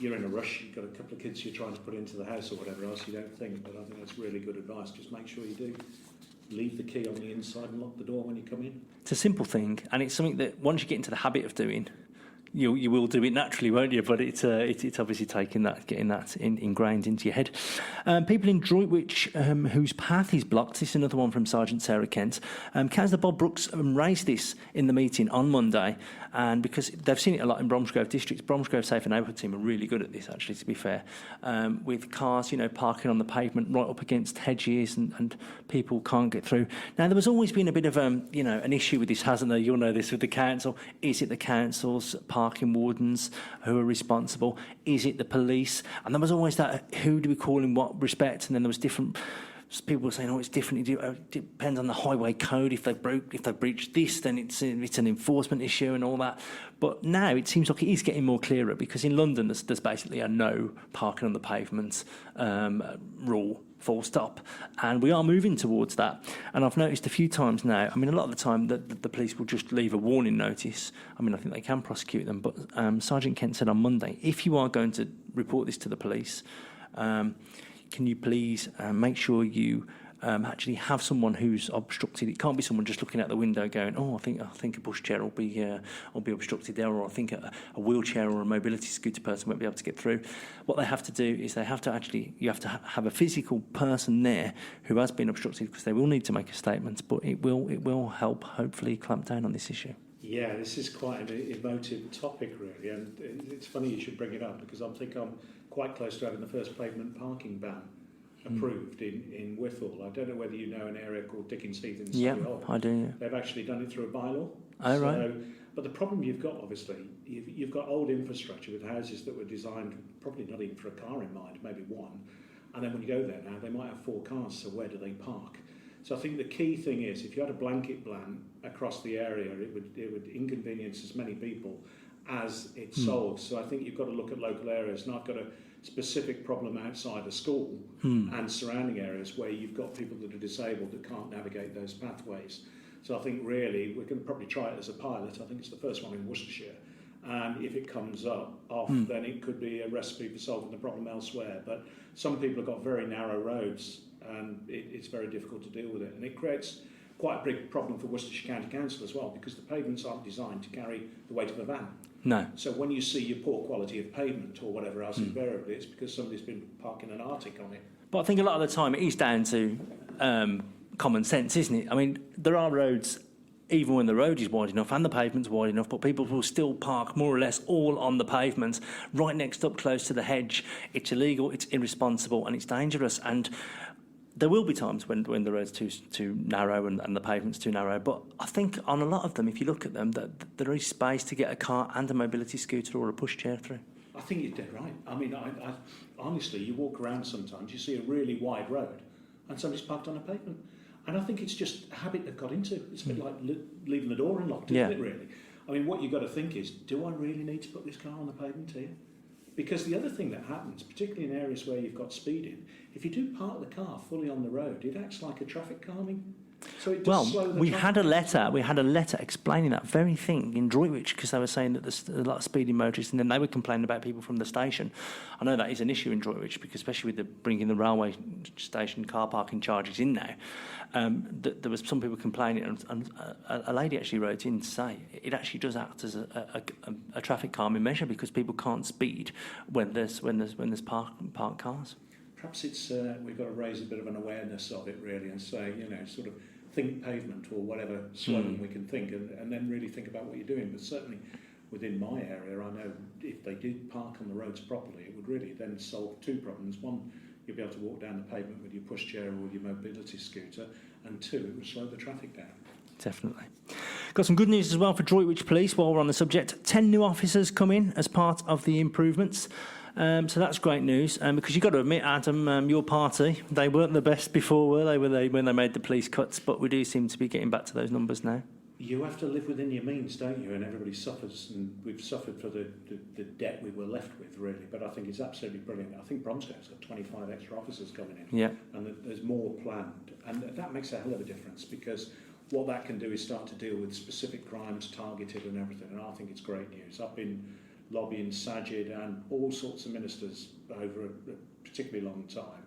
you're in a rush, you've got a couple of kids you're trying to put into the house or whatever else, you don't think, but I think that's really good advice. Just make sure you do. Leave the key on the inside and lock the door when you come in. It's a simple thing, and it's something that once you get into the habit of doing, you will do it naturally, won't you? But it's obviously getting that ingrained into your head. People in Droitwich whose path is blocked. This is another one from Sergeant Sarah Kent. Councillor Bob Brooks raised this in the meeting on Monday, and because they've seen it a lot in Bromsgrove District. Bromsgrove Safe and Neighbourhood team are really good at this, actually, to be fair, with cars, you know, parking on the pavement right up against hedges, and people can't get through. Now, there was always been a bit of an issue with this, hasn't there? You'll know this with the council. Is it the council's parking wardens who are responsible? Is it the police? And there was always that, who do we call in what respect? And then there was different people were saying, it's different. It depends on the highway code. If they've breached this, then it's an enforcement issue and all that. But now it seems like it is getting more clearer, because in London there's basically a no parking on the pavement rule, full stop, and we are moving towards that. And I've noticed a few times now, I mean, a lot of the time that the police will just leave a warning notice. I mean, I think they can prosecute them, but Sergeant Kent said on Monday, if you are going to report this to the police, can you please make sure you actually have someone who's obstructed? It can't be someone just looking out the window going, I think a pushchair will be obstructed there, or I think a wheelchair or a mobility scooter person won't be able to get through. What they have to do is you have to have a physical person there who has been obstructed, because they will need to make a statement, but it will help hopefully clamp down on this issue. Yeah, this is quite an emotive topic, really, and it's funny you should bring it up, because I think I'm quite close to having the first pavement parking ban approved in Wythall. I don't know whether you know an area called Dickens Heath in Surrey Hall. I do. Yeah. They've actually done it through a bylaw. Oh, right. But the problem you've got, obviously, you've got old infrastructure with houses that were designed probably not even for a car in mind, maybe one. And then when you go there now, they might have 4 cars, so where do they park? So I think the key thing is, if you had a blanket ban across the area, it would inconvenience as many people as it solves. So I think you've got to look at local areas. Now, I've got a specific problem outside a school and surrounding areas where you've got people that are disabled that can't navigate those pathways. So I think really we can probably try it as a pilot. I think it's the first one in Worcestershire. And if it comes off, then it could be a recipe for solving the problem elsewhere. But some people have got very narrow roads, and it's very difficult to deal with it. And it creates quite a big problem for Worcestershire County Council as well, because the pavements aren't designed to carry the weight of a van. No. So when you see your poor quality of pavement or whatever else, invariably it's because somebody's been parking an Arctic on it. But I think a lot of the time it is down to common sense, isn't it? I mean, there are roads, even when the road is wide enough and the pavement's wide enough, but people will still park more or less all on the pavement, right next up close to the hedge. It's illegal, it's irresponsible, and it's dangerous. And there will be times when the road's too narrow and the pavement's too narrow, but I think on a lot of them, if you look at them, that there is space to get a car and a mobility scooter or a pushchair through. I think you're dead right. I mean, I honestly, you walk around sometimes, you see a really wide road and somebody's parked on a pavement. And I think it's just a habit they've got into. It's a bit like leaving the door unlocked, isn't it, really? I mean, what you've got to think is, do I really need to put this car on the pavement here? Because the other thing that happens, particularly in areas where you've got speeding, if you do park the car fully on the road, it acts like a traffic calming. So it does slow the we traffic. had a letter explaining that very thing in Droitwich, because they were saying that there's a lot of speeding motorists, and then they were complaining about people from the station. I know that is an issue in Droitwich, because especially with bringing the railway station car parking charges in now, there was some people complaining, and a lady actually wrote in to say it actually does act as a traffic calming measure, because people can't speed when there's parked cars. Perhaps it's we've got to raise a bit of an awareness of it, really, and say, sort of think pavement or whatever slogan we can think, and then really think about what you're doing. But certainly within my area, I know if they did park on the roads properly, it would really then solve two problems. One, you'll be able to walk down the pavement with your pushchair or your mobility scooter, and two, it would slow the traffic down. Definitely. Got some good news as well for Droitwich Police while we're on the subject. 10 new officers come in as part of the improvements. So that's great news, because you've got to admit, Adam, your party, they weren't the best before, were they, when they made the police cuts, but we do seem to be getting back to those numbers now. You have to live within your means, don't you? And everybody suffers, and we've suffered for the debt we were left with, really. But I think it's absolutely brilliant. I think Bromsgrove's got 25 extra officers coming in, and there's more planned. And that makes a hell of a difference, because what that can do is start to deal with specific crimes, targeted and everything. And I think it's great news. I've been lobbying Sajid and all sorts of ministers over a particularly long time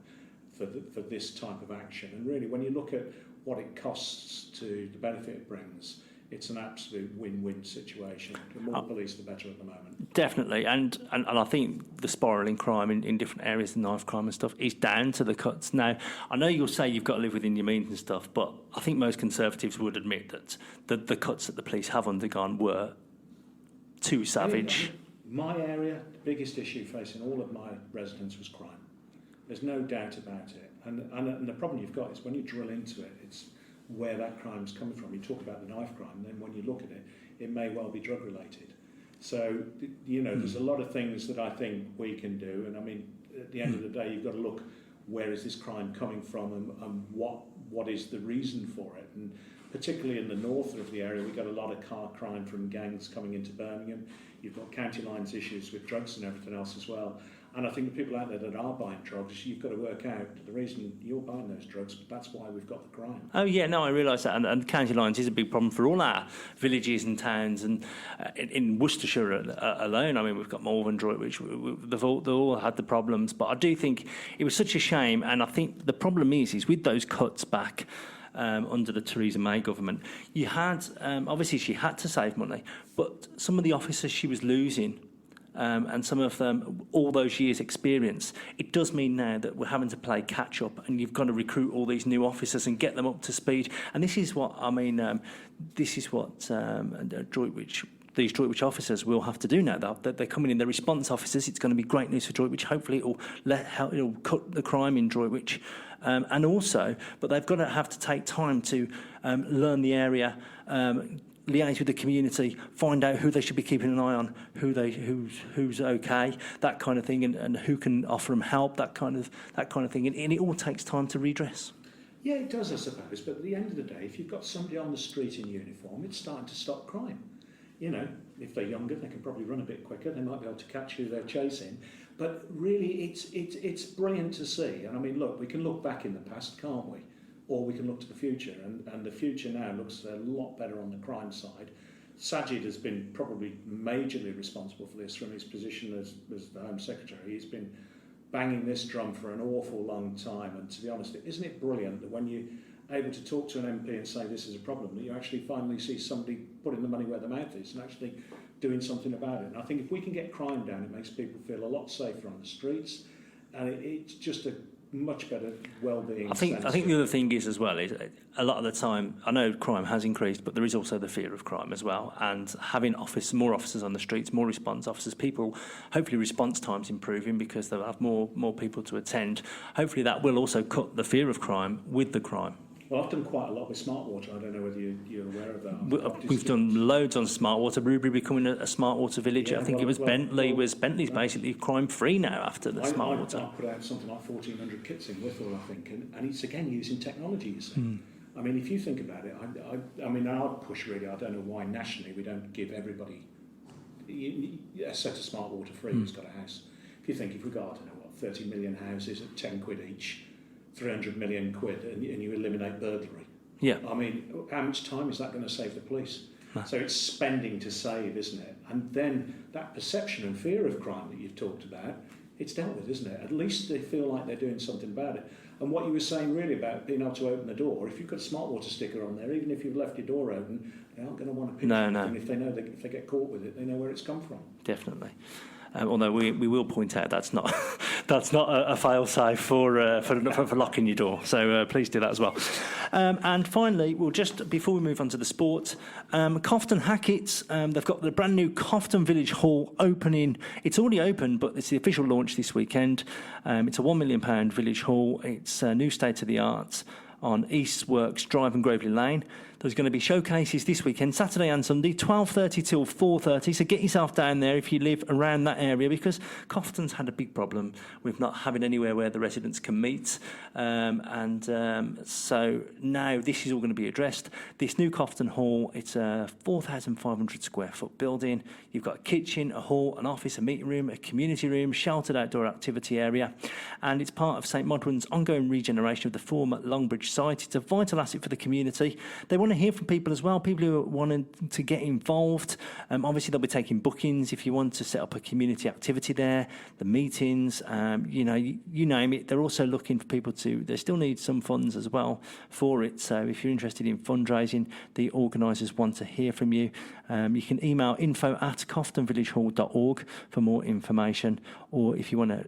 for this type of action. And really, when you look at what it costs to the benefit it brings, it's an absolute win-win situation. The more police, the better at the moment. Definitely, and I think the spiralling crime in different areas, the knife crime and stuff, is down to the cuts. Now, I know you'll say you've got to live within your means and stuff, but I think most Conservatives would admit that the cuts that the police have undergone were too savage. My area, the biggest issue facing all of my residents was crime. There's no doubt about it. And the problem you've got is when you drill into it, it's where that crime's coming from. You talk about the knife crime, and then when you look at it, it may well be drug related. So, there's a lot of things that I think we can do. And I mean, at the end of the day, you've got to look, where is this crime coming from, and what is the reason for it? And particularly in the north of the area, we've got a lot of car crime from gangs coming into Birmingham. You've got county lines issues with drugs and everything else as well. And I think the people out there that are buying drugs, you've got to work out the reason you're buying those drugs, but that's why we've got the crime. Oh, yeah, no, I realise that. And county lines is a big problem for all our villages and towns. And in Worcestershire alone, I mean, we've got Malvern, Droitwich, they've all had the problems. But I do think it was such a shame. And I think the problem is with those cuts back under the Theresa May government, you had, obviously she had to save money, but some of the officers she was losing, and some of them, all those years' experience, it does mean now that we're having to play catch-up, and you've got to recruit all these new officers and get them up to speed. And this is what, I mean, this is what these Droitwich officers will have to do now. They're coming in, they're response officers. It's going to be great news for Droitwich. Hopefully it'll cut the crime in Droitwich. And also, but they've got to have to take time to learn the area, liaise with the community, find out who they should be keeping an eye on, who's okay, that kind of thing, and who can offer them help, that kind of thing. And it all takes time to redress. Yeah, it does, I suppose. But at the end of the day, if you've got somebody on the street in uniform, it's starting to stop crime. If they're younger, they can probably run a bit quicker. They might be able to catch who they're chasing. But really, it's brilliant to see. And I mean, look, we can look back in the past, can't we? Or we can look to the future. And the future now looks a lot better on the crime side. Sajid has been probably majorly responsible for this from his position as the Home Secretary. He's been banging this drum for an awful long time. And to be honest, isn't it brilliant that when you're able to talk to an MP and say this is a problem, that you actually finally see somebody putting the money where the mouth is and actually doing something about it. And I think if we can get crime down, it makes people feel a lot safer on the streets, and it's just a much better well-being. I think the other thing is as well is a lot of the time, I know crime has increased, but there is also the fear of crime as well. And having more officers on the streets, more response officers, people, hopefully response times improving because they'll have more people to attend. Hopefully that will also cut the fear of crime with the crime. Well, I've done quite a lot with Smart Water. I don't know whether you're aware of that. We've done loads on Smart Water. Ruby becoming a Smart Water village. Yeah, I think Bentley's basically crime-free now after the Smart Water. I put out something like 1,400 kits in Wythall, I think, and it's again using technology, you see. I mean, if you think about it, I mean, I'd push really. I don't know why nationally we don't give everybody a set of smart water free who's got a house. If you think, if we got, I don't know what, 30 million houses at 10 quid each, 300 million quid, and you eliminate burglary. Yeah. I mean, how much time is that going to save the police? So it's spending to save, isn't it? And then that perception and fear of crime that you've talked about, it's dealt with, isn't it? At least they feel like they're doing something about it. And what you were saying really about being able to open the door, if you've got a smart water sticker on there, even if you've left your door open, they aren't going to want to pinch it. And if they know if they get caught with it, they know where it's come from. Definitely. Although we will point out that's not a fail-safe for locking your door. So please do that as well. And finally, we'll just before we move on to the sport, Cofton Hackett's they've got the brand new Cofton Village Hall opening. It's already open, but it's the official launch this weekend. It's a £1 million village hall. It's new state of the art on East Works Drive and Gravely Lane. There's going to be showcases this weekend, Saturday and Sunday, 12:30 till 4:30. So get yourself down there if you live around that area, because Cofton's had a big problem with not having anywhere where the residents can meet. So now this is all going to be addressed. This new Cofton Hall, it's a 4,500 square foot building. You've got a kitchen, a hall, an office, a meeting room, a community room, sheltered outdoor activity area. And it's part of St Modwen's ongoing regeneration of the former Longbridge site. It's a vital asset for the community. They want to hear from people as well, people who are wanting to get involved. Obviously, they'll be taking bookings if you want to set up a community activity there, the meetings, you name it. They're also looking for people they still need some funds as well for it. So if you're interested in fundraising, the organisers want to hear from you. You can email info@coftonvillagehall.org for more information, or if you want to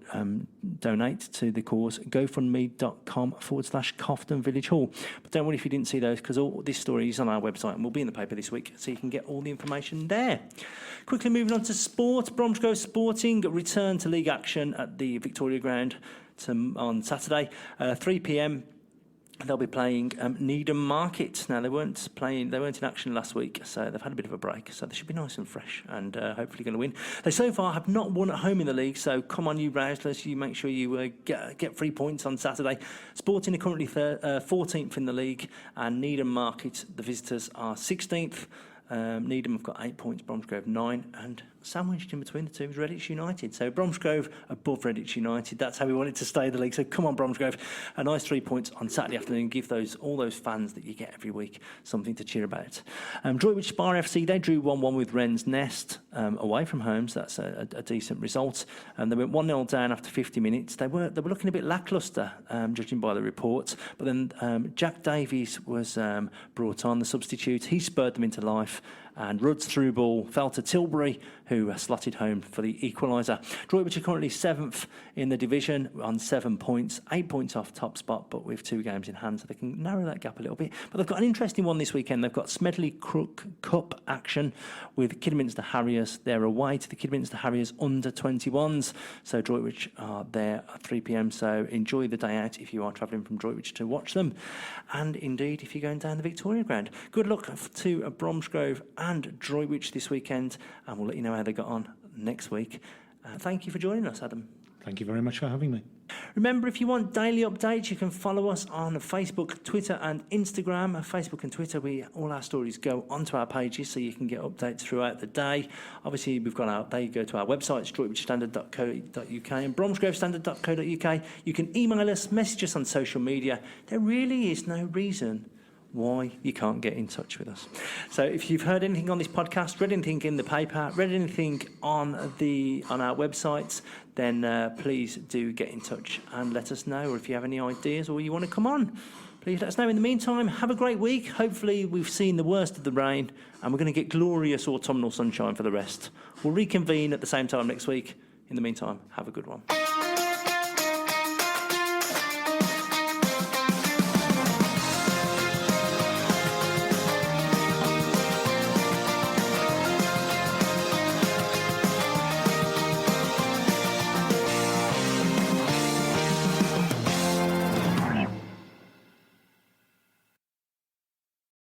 donate to the cause, gofundme.com/Cofton Village Hall. But don't worry if you didn't see those, because all this story is on our website and will be in the paper this week, so you can get all the information there. Quickly moving on to sport, Bromsgrove Sporting return to league action at the Victoria Ground on Saturday, 3 p.m. They'll be playing Needham Market. Now, they weren't in action last week, so they've had a bit of a break. So they should be nice and fresh and hopefully going to win. They so far have not won at home in the league, so come on, you Rouslers, you make sure you get 3 points on Saturday. Sporting are currently 14th in the league, and Needham Market, the visitors, are 16th. Needham have got 8 points, Bromsgrove 9, and sandwiched in between the two is Redditch United. So Bromsgrove above Redditch United. That's how we want it to stay in the league. So come on, Bromsgrove. A nice 3 points on Saturday afternoon. Give all those fans that you get every week something to cheer about. Droitwich Spar FC, they drew 1-1 with Wren's Nest away from home. So that's a decent result. They went 1-0 down after 50 minutes. They were looking a bit lacklustre, judging by the reports. But then Jack Davies was brought on, the substitute. He spurred them into life. And Rudd's through ball fell to Tilbury, who slotted home for the equaliser. Droitwich are currently 7th in the division on 7 points, 8 points off top spot, but with 2 games in hand, so they can narrow that gap a little bit. But they've got an interesting one this weekend. They've got Smedley Crook Cup action with Kidderminster Harriers. They're away to the Kidderminster Harriers under-21s. So Droitwich are there at 3 p.m, so enjoy the day out if you are travelling from Droitwich to watch them. And indeed, if you're going down the Victoria Ground. Good luck to Bromsgrove and Droitwich this weekend, and we'll let you know how they got on next week. Thank you for joining us, Adam. Thank you very much for having me. Remember, if you want daily updates, you can follow us on Facebook, Twitter and Instagram. Facebook and Twitter, all our stories go onto our pages, so you can get updates throughout the day. Obviously, they go to our websites, droitwichstandard.co.uk and bromsgrovestandard.co.uk. You can email us, message us on social media. There really is no reason why you can't get in touch with us. So if you've heard anything on this podcast, read anything in the paper, read anything on our websites, then please do get in touch and let us know. Or if you have any ideas or you want to come on, please let us know. In the meantime, have a great week. Hopefully we've seen the worst of the rain and we're going to get glorious autumnal sunshine for the rest. We'll reconvene at the same time next week. In the meantime, have a good one.